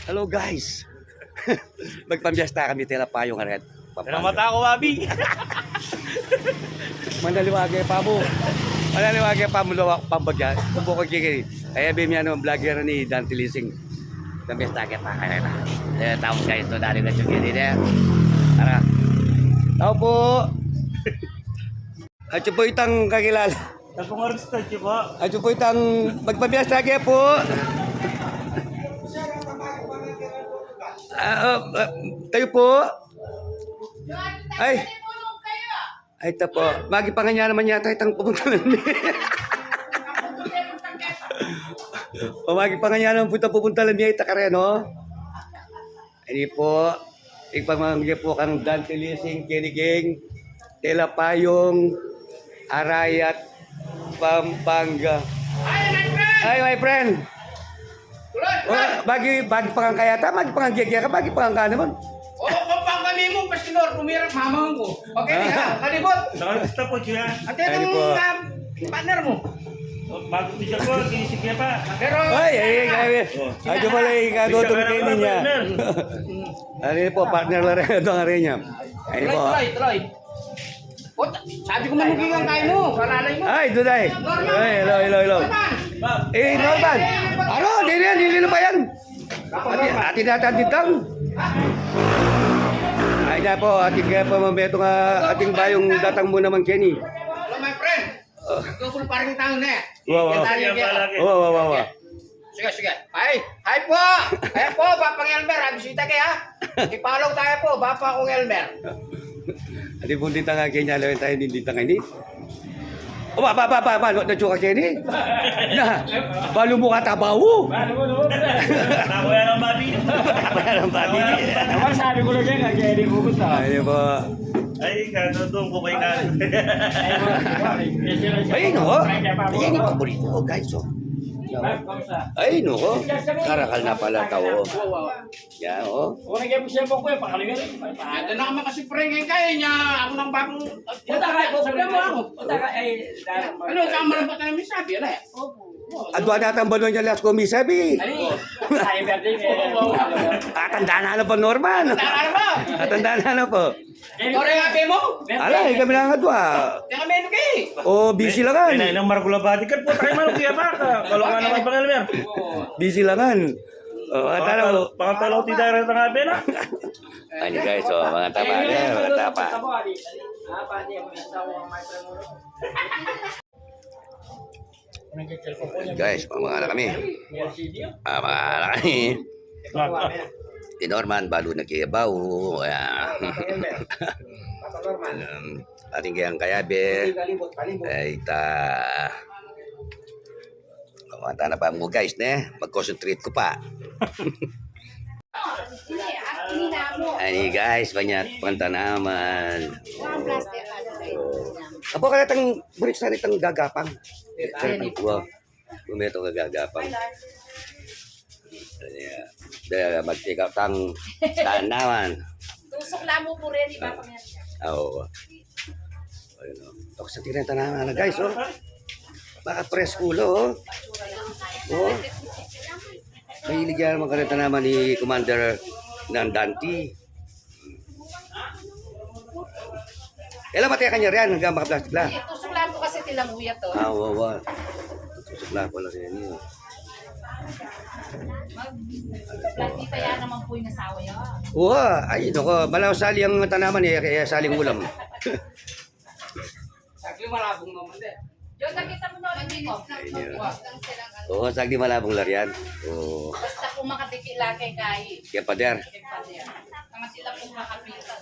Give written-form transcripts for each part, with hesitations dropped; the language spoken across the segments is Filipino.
Hello guys. Magpambyasta kami tela payong aret. Pero mata ko, Wabi. Mandaliwage pa mo. Mandaliwage pa mo lawak pambagya. Kubo ko kiki. Kaya bimya no vlogger ni Dante Lising. Pambyasta ka pa kaya na. Tapos guys to dari ka juga ni dia. Ara. Tao po. At po itang kakilala. Nagpungarista siya po. At po itang magpambyasta kaya po. Tayo po. Ay. Ay, ito po. Magipanganya naman yata itang pupunta lang niya. O magipanganya naman pupunta lang niya itakareno. Ini po. Ipamanggi po kang Dante Lising, Kiniging, Telapayong, Arayat, Pampanga. Ay, my friend. Bagi pangang kaya ta, bagi pangang gigya ka, bagi pangang ka naman. Pang kami mo, pastor, pumirap mamang ko. Okay, kalibot. Nakalista po siya. Ate, itong partner mo. Bago siya po, sinisigya pa. Pero, Ay, ayo pala ikagotong kainin niya. Ano po, partner lang rin itong hari niya. Ay po. Troy. Sabi ko manugingan kayo mo, kalalay mo. Ay, Duday. Ay, hello. Norman. Ano, dili ba yan? Ati natin ditang. Ay na po, ating kaya po mabeto nga ating bayong datang mo naman Kenny. Hello, my friend. Ikaw parang tao na. Wow. Sige. Hi po. Hi po, Bapang Elmer. Abisita kayo ha. I-follow tayo po, Bapa kong Elmer. Adi pun ditang nga Kenya lawin tayo din ditang ini. O ba, na chuka Kenny. Na, balu mo katabawo. Nakuya ng Wabi. Naman sabi ko lang yan, kaya mo ko sa. Ay po. Ay, kano doon ko kay kano. Ay no. Ay ni paborito ko guys. Ay no. Karakal na pala tao. Yan oh. Kung nagay mo siya po ko, pakalingan. Ito na naman kasi prengin kayo niya. Ako ng bagong... Sabi mo ako. Ano, sama lang ba tayo may sabi? Ano eh? Adwa natang balon niya last komisabi. Ay, birthday. Tandaan na po Norman. Tara mo! Tandaan na po. Kore nga mo? Alay, kami lang adwa. Teka menu kayo. O busy lang kan. Pinay ng Margula Batikan po tayo manong kaya pa. Kalau nga naman Bang Elmer. Busy lang kan. Talo. Pangatalaw ti direct ng abe na. Ano guys, mga tapa niya, mga tapa. Guys, mga anak kami. Mga anak kami. Si Norman, balu nagkiyabaw. Ating kayang kayabe. Ay, Mata na pa mo guys, ne? Mag-concentrate ko pa. Ay guys, banyak pantanaman. Apo ka natang burik sa nitang gagapang. Wow. Bumeto ka gagapang. Daya mag-take out tang tanaman. Tusok lang mo po rin, iba pang yan. Oo. Ayun o. Ako sa tinan tanaman na guys, oh. Baka preskulo, oh. Oh. Mahilig yan magkarita naman ni Commander ng Dante. Ilan mataya kanya riyan hanggang makaplastik lang? Tusok lang po kasi tilamuya to. Wow. Tusok lang pala rin yun. Plantita yan naman po yung nasawa yan. Oo, ay nako, malaw sali ang tanaman eh, kaya saling ulam. Sakli malabong naman din. Yung nakita mo na rin ko. Oo, sagdi malabong larian. Oo. Basta kung makadikit lang kay Kai. Kaya pader. Mga sila kung makapitan.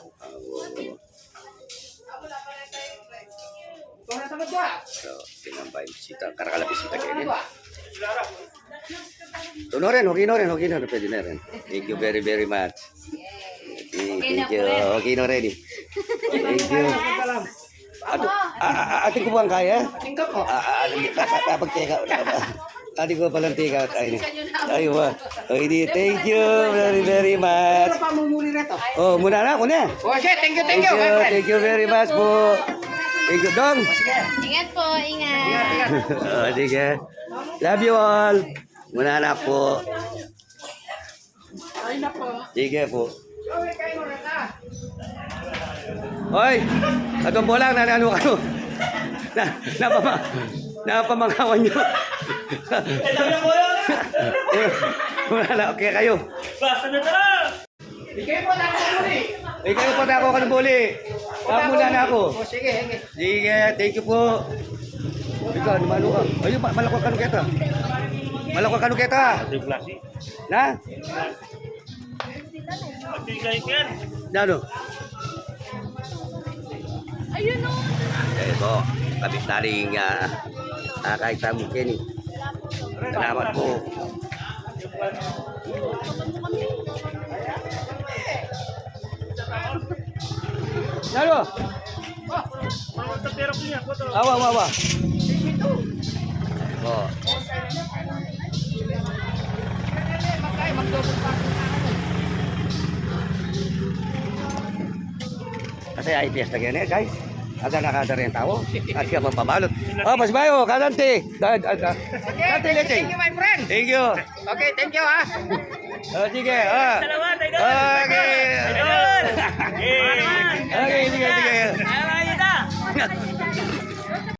Kung nasa ba? So, tinambay bisita, karakala bisita kayo din. Tunoren, okay na rin, pwede na rin. Thank you very much. Thank you. Okay na ready. Thank you. Ating ko bang kaya? Tingko ko. Kapag-take out. Ating ko palang take out. Ay, okay, thank you very much. Ano pa mumuli na to? Oh, muna na ako na. Okay, thank you, my friend. Thank you very much po. Thank you, Dong. Ingat po, ingat. Sige. Love you all. Muna na po. Sige po. Joey, kayo muna na. Hoy, atong bolang na ano kayo. Napamangawan nyo. Wala na, okay kayo. Basta na tara! Bigay po na ako muli. Kayo pa na ako kanubuli. Muna na ako. O, sige, sige. Sige, thank you po. Ikaw, ano ka? Ayun, malakwa ka kita. Malakwa ka kita. Ito yung klase. Na? Magbigay ko yan. Ano? Ayun o. Ito, kabit na rin kahit sa mungkin. Salamat po. Ano? Mga tapero ko niya. Kuto. Awa. Oh. Kasi ay fiesta ganyan guys. Aga nakada rin tao. At siya mapabalot. Oh, mas bayo, kadante. Kadante leche. Thank you, my friend. Thank you. Okay, thank you, ha. Oh, sige. Ah. Salamat, idol! Okay. Idol! Okay, sige. Ayaw kita!